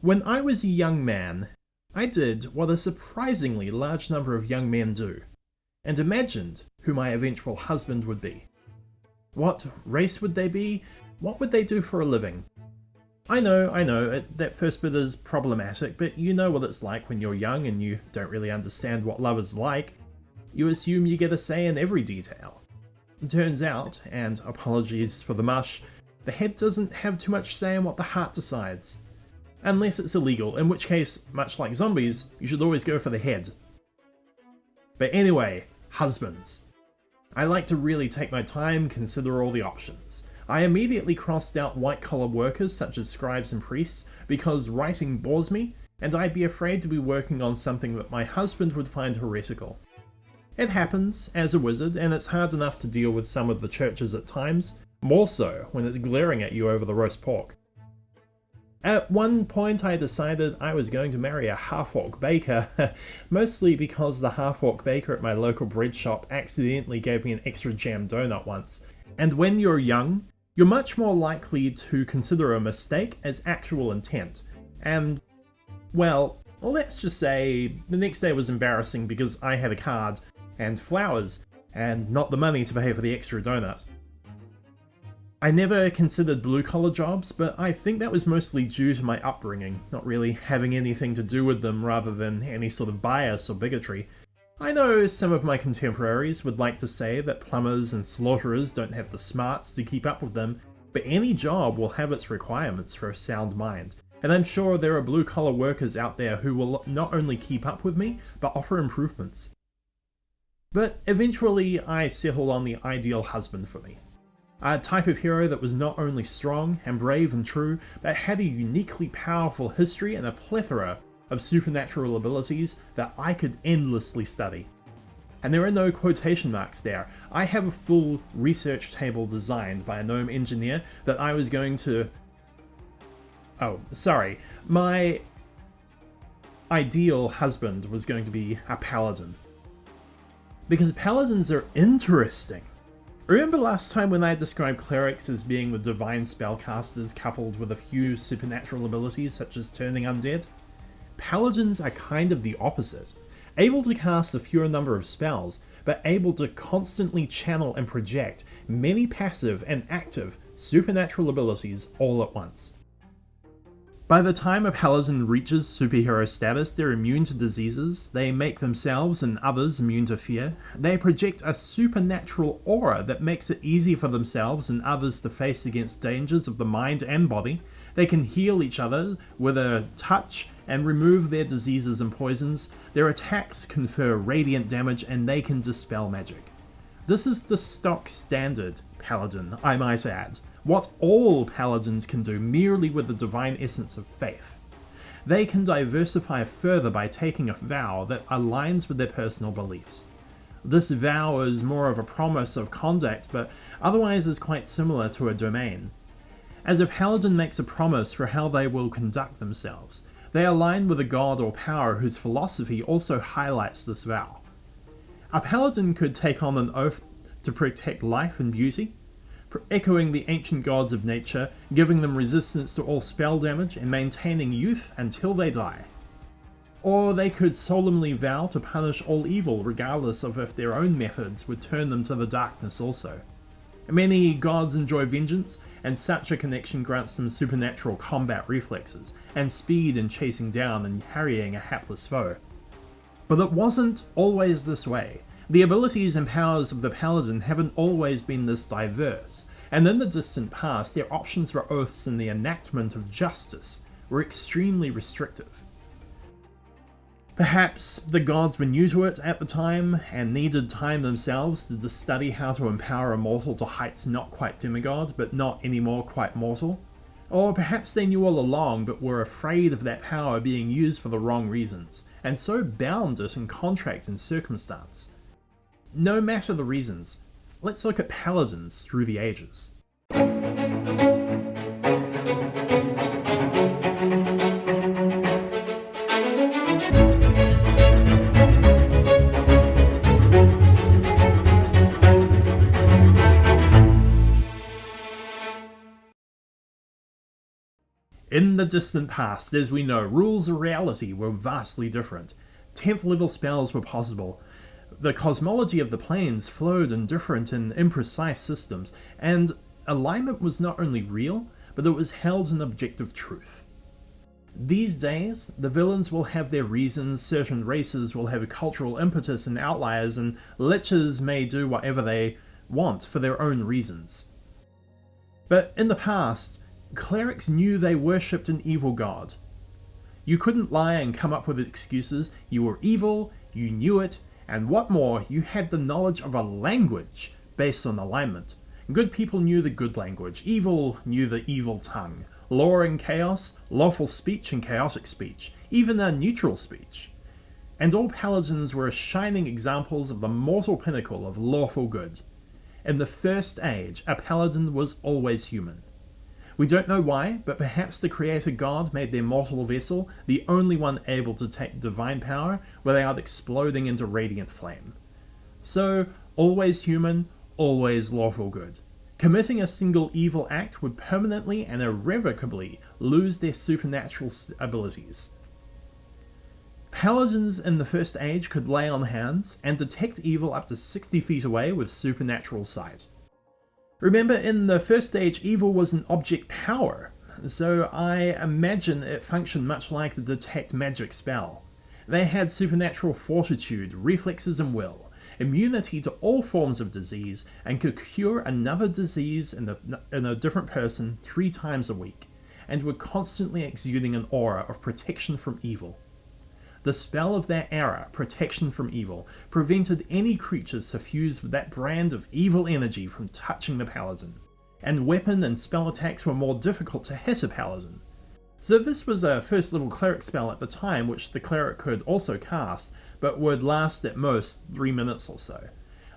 When I was a young man, I did what a surprisingly large number of young men do, and imagined who my eventual husband would be. What race would they be? What would they do for a living? I know, that first bit is problematic, but you know what it's like when you're young and you don't really understand what love is like. You assume you get a say in every detail. It turns out, and apologies for the mush, the head doesn't have too much say in what the heart decides. Unless it's illegal, in which case, much like zombies, you should always go for the head. But anyway, husbands. I like to really take my time, consider all the options. I immediately crossed out white-collar workers such as scribes and priests because writing bores me, and I'd be afraid to be working on something that my husband would find heretical. It happens, as a wizard, and it's hard enough to deal with some of the churches at times, more so when it's glaring at you over the roast pork. At one point I decided I was going to marry a half-orc baker, mostly because the half-orc baker at my local bread shop accidentally gave me an extra jam donut once. And when you're young, you're much more likely to consider a mistake as actual intent. And, well, let's just say the next day was embarrassing because I had a card and flowers and not the money to pay for the extra donut. I never considered blue-collar jobs, but I think that was mostly due to my upbringing, not really having anything to do with them rather than any sort of bias or bigotry. I know some of my contemporaries would like to say that plumbers and slaughterers don't have the smarts to keep up with them, but any job will have its requirements for a sound mind, and I'm sure there are blue-collar workers out there who will not only keep up with me, but offer improvements. But eventually I settled on the ideal husband for me. A type of hero that was not only strong and brave and true, but had a uniquely powerful history and a plethora of supernatural abilities that I could endlessly study. And there are no quotation marks there. I have a full research table designed by a gnome engineer that I was going to... Oh, sorry. My ideal husband was going to be a paladin. Because paladins are interesting. Remember last time when I described clerics as being the divine spellcasters coupled with a few supernatural abilities such as turning undead? Paladins are kind of the opposite. Able to cast a fewer number of spells, but able to constantly channel and project many passive and active supernatural abilities all at once. By the time a paladin reaches superhero status, they're immune to diseases, they make themselves and others immune to fear, they project a supernatural aura that makes it easy for themselves and others to face against dangers of the mind and body, they can heal each other with a touch and remove their diseases and poisons, their attacks confer radiant damage, and they can dispel magic. This is the stock standard paladin, I might add. What all paladins can do merely with the divine essence of faith. They can diversify further by taking a vow that aligns with their personal beliefs. This vow is more of a promise of conduct, but otherwise is quite similar to a domain. As a paladin makes a promise for how they will conduct themselves, they align with a god or power whose philosophy also highlights this vow. A paladin could take on an oath to protect life and beauty, echoing the ancient gods of nature, giving them resistance to all spell damage and maintaining youth until they die. Or they could solemnly vow to punish all evil regardless of if their own methods would turn them to the darkness also. Many gods enjoy vengeance, and such a connection grants them supernatural combat reflexes, and speed in chasing down and harrying a hapless foe. But it wasn't always this way. The abilities and powers of the paladin haven't always been this diverse, and in the distant past their options for oaths and the enactment of justice were extremely restrictive. Perhaps the gods were new to it at the time, and needed time themselves to study how to empower a mortal to heights not quite demigod, but not anymore quite mortal. Or perhaps they knew all along but were afraid of that power being used for the wrong reasons, and so bound it in contract and circumstance. No matter the reasons, let's look at paladins through the ages. In the the distant past, as we know, rules of reality were vastly different. 10th level spells were possible. The cosmology of the planes flowed in different and imprecise systems, and alignment was not only real, but it was held in objective truth. These days, the villains will have their reasons, certain races will have a cultural impetus and outliers, and liches may do whatever they want for their own reasons. But in the past, clerics knew they worshipped an evil god. You couldn't lie and come up with excuses. You were evil, you knew it, and what more, you had the knowledge of a language based on alignment. Good people knew the good language, evil knew the evil tongue. Law and chaos, lawful speech and chaotic speech, even a neutral speech. And all paladins were shining examples of the mortal pinnacle of lawful good. In the First Age, a paladin was always human. We don't know why, but perhaps the creator god made their mortal vessel the only one able to take divine power without exploding into radiant flame. So, always human, always lawful good. Committing a single evil act would permanently and irrevocably lose their supernatural abilities. Paladins in the First Age could lay on hands and detect evil up to 60 feet away with supernatural sight. Remember, in the First Age, evil was an object power, so I imagine it functioned much like the detect magic spell. They had supernatural fortitude, reflexes and will, immunity to all forms of disease, and could cure another disease in a different person 3 times a week, and were constantly exuding an aura of protection from evil. The spell of their era, protection from evil, prevented any creature suffused with that brand of evil energy from touching the paladin, and weapon and spell attacks were more difficult to hit a paladin. So this was a first level cleric spell at the time which the cleric could also cast, but would last at most 3 minutes or so.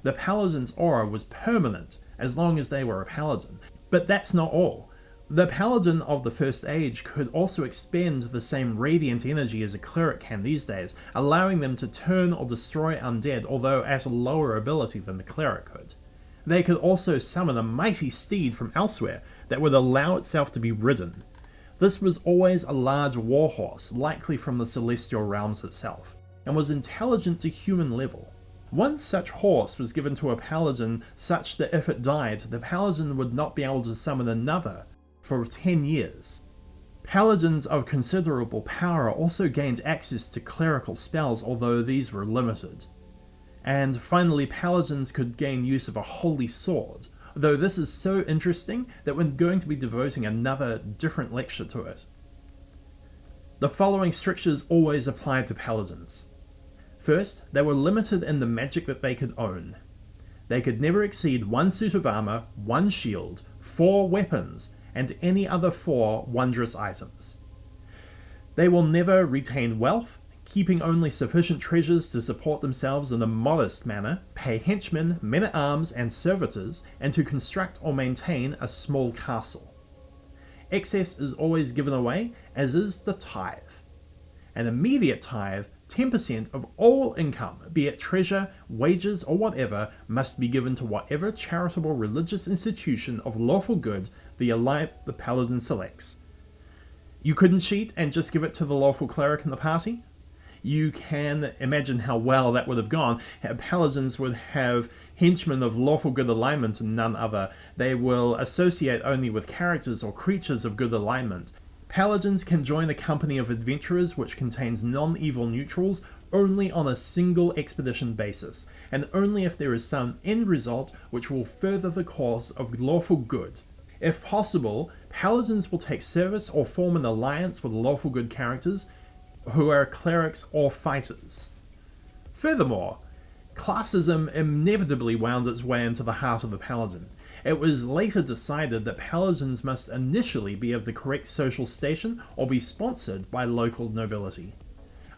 The paladin's aura was permanent as long as they were a paladin, but that's not all. The paladin of the First Age could also expend the same radiant energy as a cleric can these days, allowing them to turn or destroy undead, although at a lower ability than the cleric could. They could also summon a mighty steed from elsewhere that would allow itself to be ridden. This was always a large warhorse, likely from the celestial realms itself, and was intelligent to human level. One such horse was given to a paladin such that if it died, the paladin would not be able to summon another for 10 years. Paladins of considerable power also gained access to clerical spells, although these were limited. And finally, paladins could gain use of a holy sword, though this is so interesting that we're going to be devoting another different lecture to it. The following strictures always applied to paladins. First, they were limited in the magic that they could own. They could never exceed 1 suit of armor, 1 shield, 4 weapons, and any other 4 wondrous items. They will never retain wealth, keeping only sufficient treasures to support themselves in a modest manner, pay henchmen, men-at-arms, and servitors, and to construct or maintain a small castle. Excess is always given away, as is the tithe. An immediate tithe, 10% of all income, be it treasure, wages, or whatever, must be given to whatever charitable religious institution of lawful good the paladin selects. You couldn't cheat and just give it to the lawful cleric in the party? You can imagine how well that would have gone. Paladins would have henchmen of lawful good alignment and none other. They will associate only with characters or creatures of good alignment. Paladins can join a company of adventurers which contains non-evil neutrals only on a single expedition basis, and only if there is some end result which will further the cause of lawful good. If possible, paladins will take service or form an alliance with lawful good characters who are clerics or fighters. Furthermore, classism inevitably wound its way into the heart of the paladin. It was later decided that paladins must initially be of the correct social station or be sponsored by local nobility.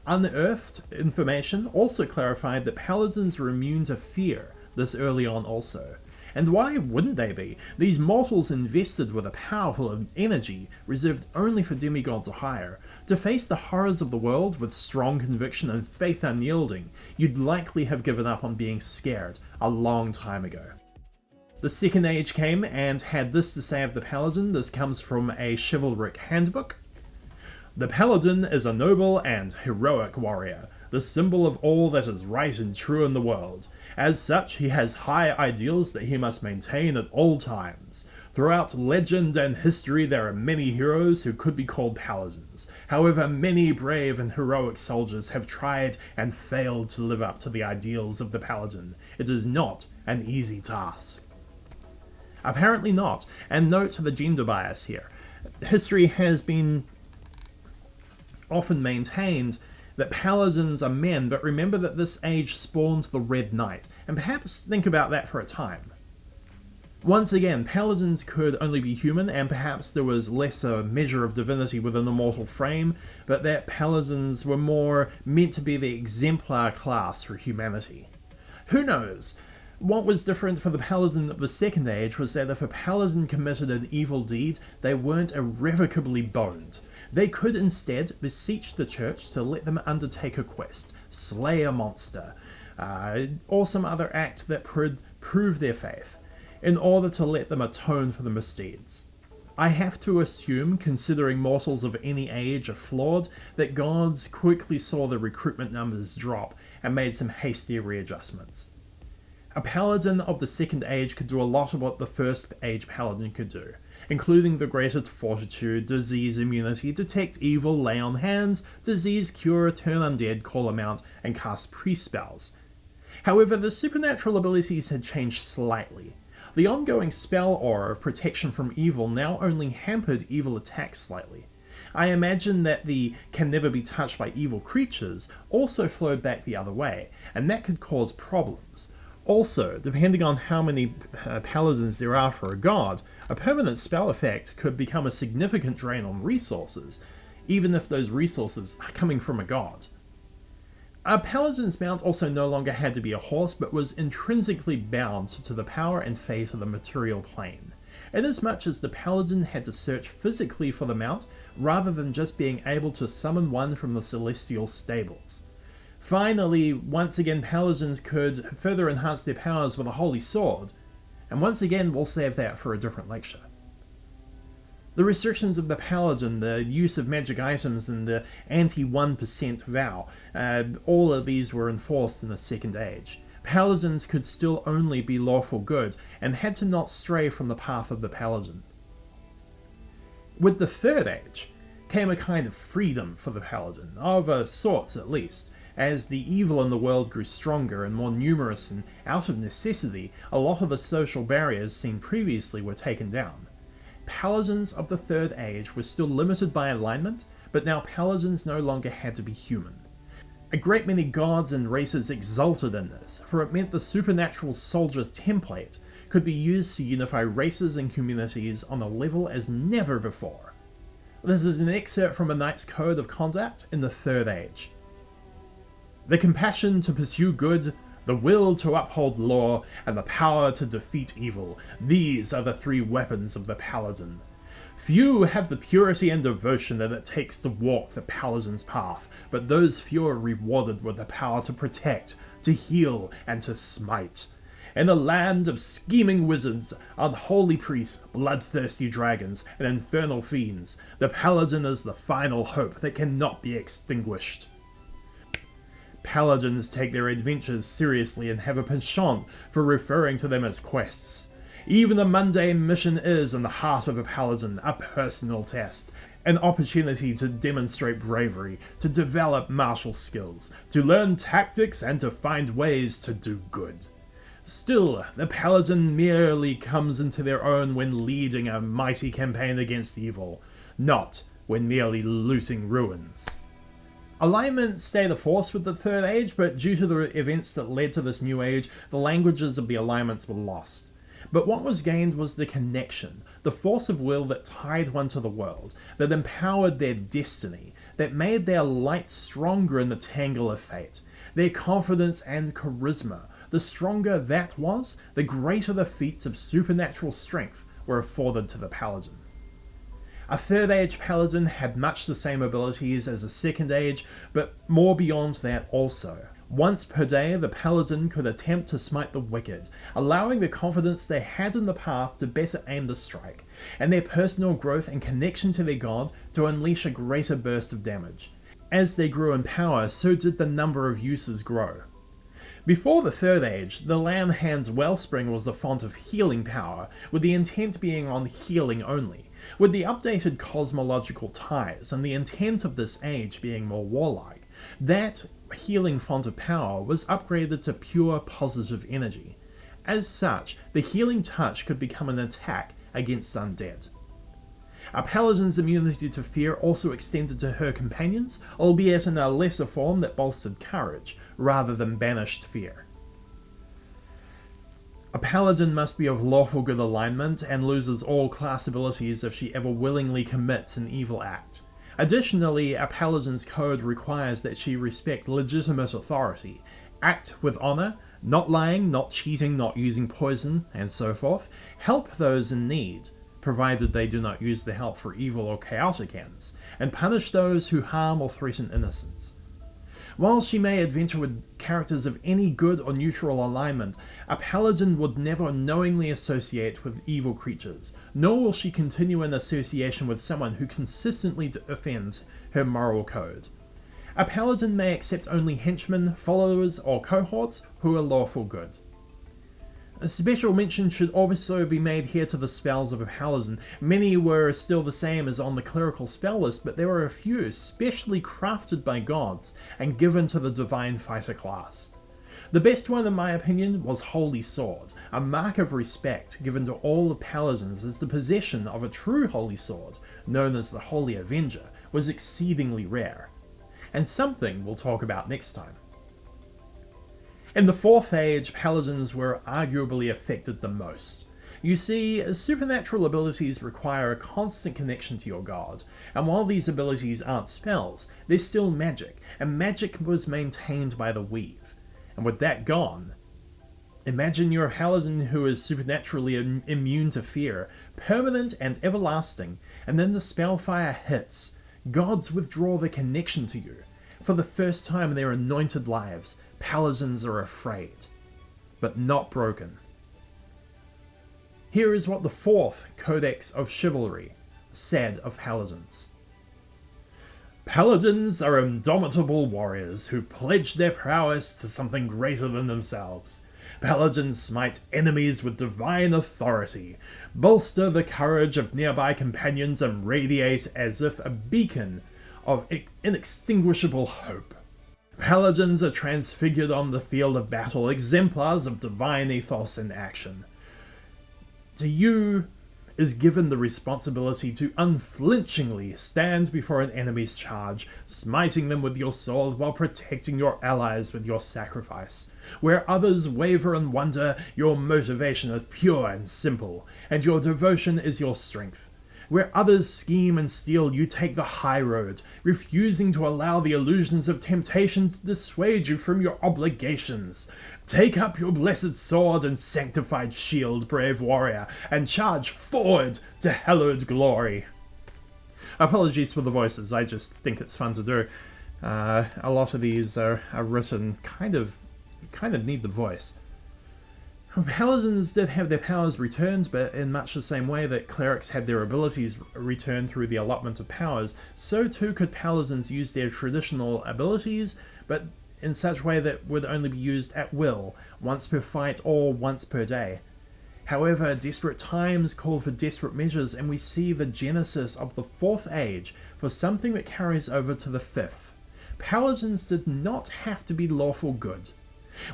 Unearthed information also clarified that paladins were immune to fear this early on also. And why wouldn't they be? These mortals invested with a powerful energy reserved only for demigods or higher. To face the horrors of the world with strong conviction and faith unyielding, you'd likely have given up on being scared a long time ago. The Second Age came and had this to say of the paladin. This comes from a chivalric handbook. The Paladin is a noble and heroic warrior, the symbol of all that is right and true in the world. As such, he has high ideals that he must maintain at all times. Throughout legend and history, there are many heroes who could be called paladins. However, many brave and heroic soldiers have tried and failed to live up to the ideals of the paladin. It is not an easy task. Apparently not, and note the gender bias here. History has been often maintained that paladins are men, but remember that this age spawned the Red Knight, and perhaps think about that for a time. Once again, paladins could only be human, and perhaps there was less a measure of divinity within the mortal frame, but that paladins were more meant to be the exemplar class for humanity. Who knows? What was different for the paladin of the Second Age was that if a paladin committed an evil deed, they weren't irrevocably boned. They could instead beseech the church to let them undertake a quest, slay a monster, or some other act that would prove their faith, in order to let them atone for the misdeeds. I have to assume, considering mortals of any age are flawed, that gods quickly saw the recruitment numbers drop and made some hasty readjustments. A paladin of the Second Age could do a lot of what the First Age paladin could do, including the greater fortitude, disease immunity, detect evil, lay on hands, disease cure, turn undead, call a mount, and cast priest spells. However, the supernatural abilities had changed slightly. The ongoing spell aura of protection from evil now only hampered evil attacks slightly. I imagine that the can never be touched by evil creatures also flowed back the other way, and that could cause problems. Also, depending on how many paladins there are for a god, a permanent spell effect could become a significant drain on resources, even if those resources are coming from a god. A paladin's mount also no longer had to be a horse, but was intrinsically bound to the power and fate of the material plane, inasmuch as the paladin had to search physically for the mount rather than just being able to summon one from the celestial stables. Finally, once again, paladins could further enhance their powers with a holy sword, and once again we'll save that for a different lecture. The restrictions of the paladin, the use of magic items, and the anti-1% vow, all of these were enforced in the Second Age. Paladins could still only be lawful good, and had to not stray from the path of the paladin. With the Third Age came a kind of freedom for the paladin, of sorts at least. As the evil in the world grew stronger and more numerous, and out of necessity, a lot of the social barriers seen previously were taken down. Paladins of the Third Age were still limited by alignment, but now paladins no longer had to be human. A great many gods and races exulted in this, for it meant the supernatural soldier's template could be used to unify races and communities on a level as never before. This is an excerpt from a knight's code of conduct in the Third Age. The compassion to pursue good, the will to uphold law, and the power to defeat evil, these are the three weapons of the paladin. Few have the purity and devotion that it takes to walk the paladin's path, but those few are rewarded with the power to protect, to heal, and to smite. In a land of scheming wizards, unholy priests, bloodthirsty dragons, and infernal fiends, the paladin is the final hope that cannot be extinguished. Paladins take their adventures seriously and have a penchant for referring to them as quests. Even a mundane mission is, in the heart of a paladin, a personal test, an opportunity to demonstrate bravery, to develop martial skills, to learn tactics, and to find ways to do good. Still, the paladin merely comes into their own when leading a mighty campaign against evil, not when merely looting ruins. Alignment stayed a force with the Third Age, but due to the events that led to this new age, the languages of the alignments were lost. But what was gained was the connection, the force of will that tied one to the world, that empowered their destiny, that made their light stronger in the tangle of fate. Their confidence and charisma, the stronger that was, the greater the feats of supernatural strength were afforded to the paladin. A Third Age paladin had much the same abilities as a Second Age, but more beyond that also. Once per day, the paladin could attempt to smite the wicked, allowing the confidence they had in the path to better aim the strike, and their personal growth and connection to their god to unleash a greater burst of damage. As they grew in power, so did the number of uses grow. Before the Third Age, the Landhand's wellspring was the font of healing power, with the intent being on healing only, with the updated cosmological ties and the intent of this age being more warlike. That healing font of power was upgraded to pure positive energy. As such, the healing touch could become an attack against undead. A paladin's immunity to fear also extended to her companions, albeit in a lesser form that bolstered courage, rather than banished fear. A paladin must be of lawful good alignment and loses all class abilities if she ever willingly commits an evil act. Additionally, a paladin's code requires that she respect legitimate authority, act with honor, not lying, not cheating, not using poison, and so forth, help those in need, provided they do not use the help for evil or chaotic ends, and punish those who harm or threaten innocents. While she may adventure with characters of any good or neutral alignment, a paladin would never knowingly associate with evil creatures, nor will she continue in association with someone who consistently offends her moral code. A paladin may accept only henchmen, followers, or cohorts who are lawful good. A special mention should also be made here to the spells of a paladin. Many were still the same as on the clerical spell list, but there were a few specially crafted by gods and given to the divine fighter class. The best one in my opinion was Holy Sword, a mark of respect given to all the paladins as the possession of a true holy sword, known as the Holy Avenger, was exceedingly rare, and something we'll talk about next time. In the Fourth Age, paladins were arguably affected the most. You see, supernatural abilities require a constant connection to your god, and while these abilities aren't spells, they're still magic, and magic was maintained by the weave. And with that gone, imagine you're a paladin who is supernaturally immune to fear, permanent and everlasting, and then the spellfire hits. Gods withdraw their connection to you. For the first time in their anointed lives, paladins are afraid, but not broken. Here is what the Fourth Codex of Chivalry said of paladins. Paladins are indomitable warriors who pledge their prowess to something greater than themselves. Paladins smite enemies with divine authority, bolster the courage of nearby companions, and radiate as if a beacon of inextinguishable hope. Paladins are transfigured on the field of battle, exemplars of divine ethos in action. To you is given the responsibility to unflinchingly stand before an enemy's charge, smiting them with your sword while protecting your allies with your sacrifice. Where others waver and wonder, your motivation is pure and simple, and your devotion is your strength. Where others scheme and steal, you take the high road, refusing to allow the illusions of temptation to dissuade you from your obligations. Take up your blessed sword and sanctified shield, brave warrior, and charge forward to hallowed glory. Apologies for the voices, I just think it's fun to do. A lot of these are written kind of need the voice. Paladins did have their powers returned, but in much the same way that clerics had their abilities returned through the allotment of powers, so too could paladins use their traditional abilities, but in such a way that would only be used at will, once per fight or once per day. However, desperate times call for desperate measures, and we see the genesis of the Fourth Age for something that carries over to the Fifth. Paladins did not have to be lawful good.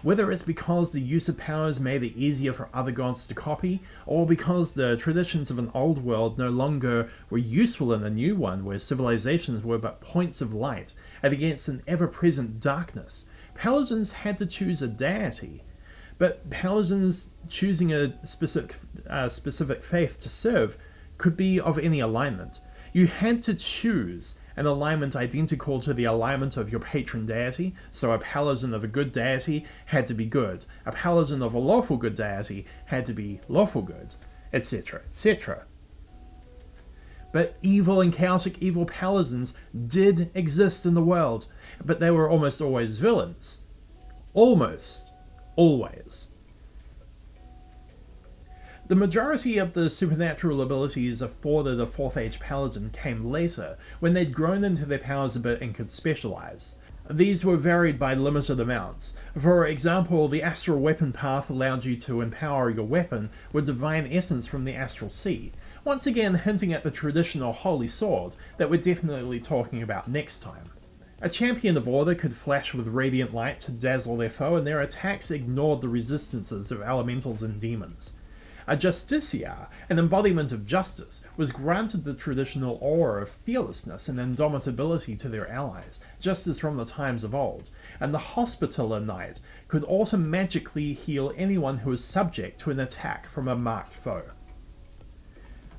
Whether it's because the use of powers made it easier for other gods to copy, or because the traditions of an old world no longer were useful in a new one where civilizations were but points of light and against an ever-present darkness, paladins had to choose a deity. But paladins choosing a specific faith to serve could be of any alignment. You had to choose an alignment identical to the alignment of your patron deity, so a paladin of a good deity had to be good, a paladin of a lawful good deity had to be lawful good, etc., etc. But evil and chaotic evil paladins did exist in the world, but they were almost always villains. almost always. The majority of the supernatural abilities afforded a 4th Age Paladin came later, when they'd grown into their powers a bit and could specialise. These were varied by limited amounts. For example, the Astral Weapon path allowed you to empower your weapon with Divine Essence from the Astral Sea, once again hinting at the traditional Holy Sword that we're definitely talking about next time. A Champion of Order could flash with Radiant Light to dazzle their foe, and their attacks ignored the resistances of elementals and demons. A Justiciar, an embodiment of justice, was granted the traditional aura of fearlessness and indomitability to their allies, just as from the times of old, and the Hospitaller Knight could automagically heal anyone who was subject to an attack from a marked foe.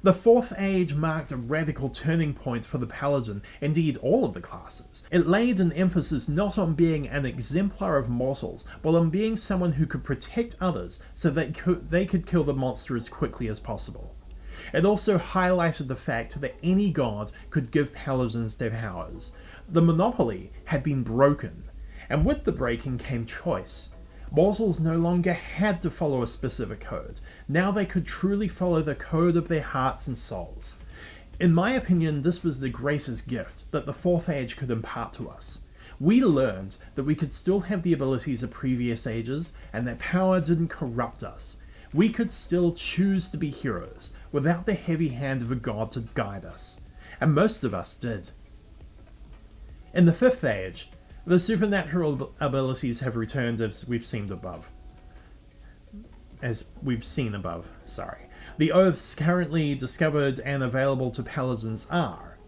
The 4th Age marked a radical turning point for the Paladin, indeed all of the classes. It laid an emphasis not on being an exemplar of mortals, but on being someone who could protect others so that they could kill the monster as quickly as possible. It also highlighted the fact that any god could give Paladins their powers. The monopoly had been broken, and with the breaking came choice. Mortals no longer had to follow a specific code. Now they could truly follow the code of their hearts and souls. In my opinion, this was the greatest gift that the 4th Age could impart to us. We learned that we could still have the abilities of previous ages, and that power didn't corrupt us. We could still choose to be heroes, without the heavy hand of a god to guide us. And most of us did. In the 5th Age, the supernatural abilities have returned as we've seen above. The oaths currently discovered and available to Paladins are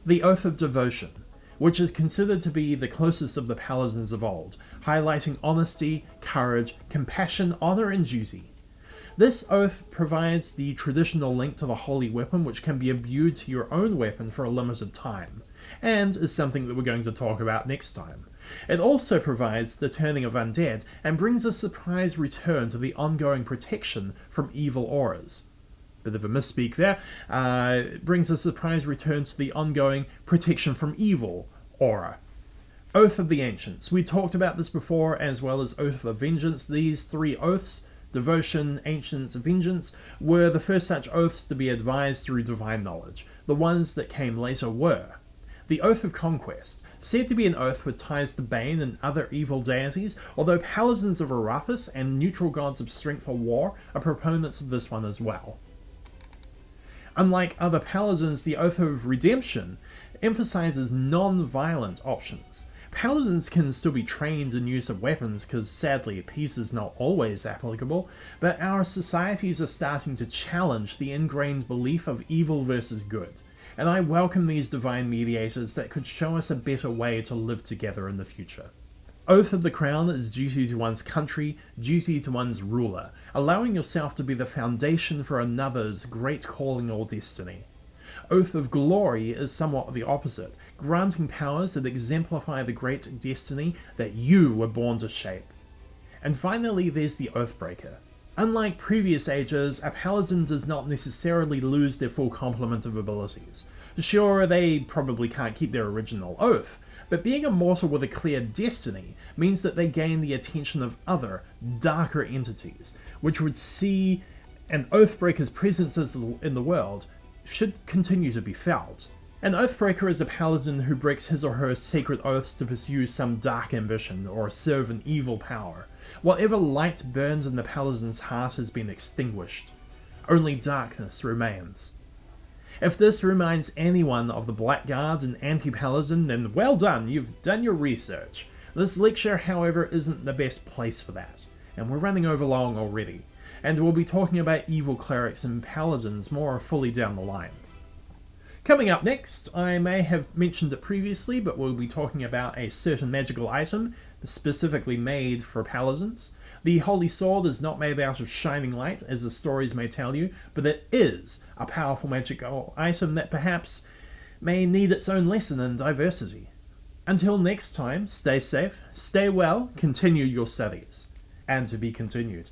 the Oath of Devotion, which is considered to be the closest of the Paladins of old, highlighting honesty, courage, compassion, honour and duty. This oath provides the traditional link to the holy weapon, which can be imbued to your own weapon for a limited time, and is something that we're going to talk about next time. It also provides the turning of undead, and brings a surprise return to the ongoing protection from evil auras. Bit of a misspeak there. It brings a surprise return to the ongoing protection from evil aura. Oath of the Ancients. We talked about this before, as well as Oath of Vengeance. These 3 oaths, Devotion, Ancients, Vengeance, were the first such oaths to be advised through divine knowledge. The ones that came later were the Oath of Conquest, said to be an oath with ties to Bane and other evil deities, although Paladins of Arathis and neutral gods of strength or war are proponents of this one as well. Unlike other Paladins, the Oath of Redemption emphasizes non-violent options. Paladins can still be trained in use of weapons, because sadly peace is not always applicable, but our societies are starting to challenge the ingrained belief of evil versus good, and I welcome these divine mediators that could show us a better way to live together in the future. Oath of the Crown is duty to one's country, duty to one's ruler, allowing yourself to be the foundation for another's great calling or destiny. Oath of Glory is somewhat the opposite, granting powers that exemplify the great destiny that you were born to shape. And finally, there's the Oathbreaker. Unlike previous ages, a paladin does not necessarily lose their full complement of abilities. Sure, they probably can't keep their original oath, but being immortal with a clear destiny means that they gain the attention of other, darker entities, which would see an Oathbreaker's presence in the world should continue to be felt. An Oathbreaker is a paladin who breaks his or her sacred oaths to pursue some dark ambition or serve an evil power. Whatever light burned in the paladin's heart has been extinguished. Only darkness remains. If this reminds anyone of the Blackguard and Anti-Paladin, then well done, you've done your research. This lecture, however, isn't the best place for that, and we're running over long already, and we'll be talking about evil clerics and paladins more fully down the line. Coming up next, I may have mentioned it previously, but we'll be talking about a certain magical item specifically made for paladins. The Holy Sword is not made out of shining light, as the stories may tell you, but it is a powerful magical item that perhaps may need its own lesson in diversity. Until next time, stay safe, stay well, continue your studies, and to be continued.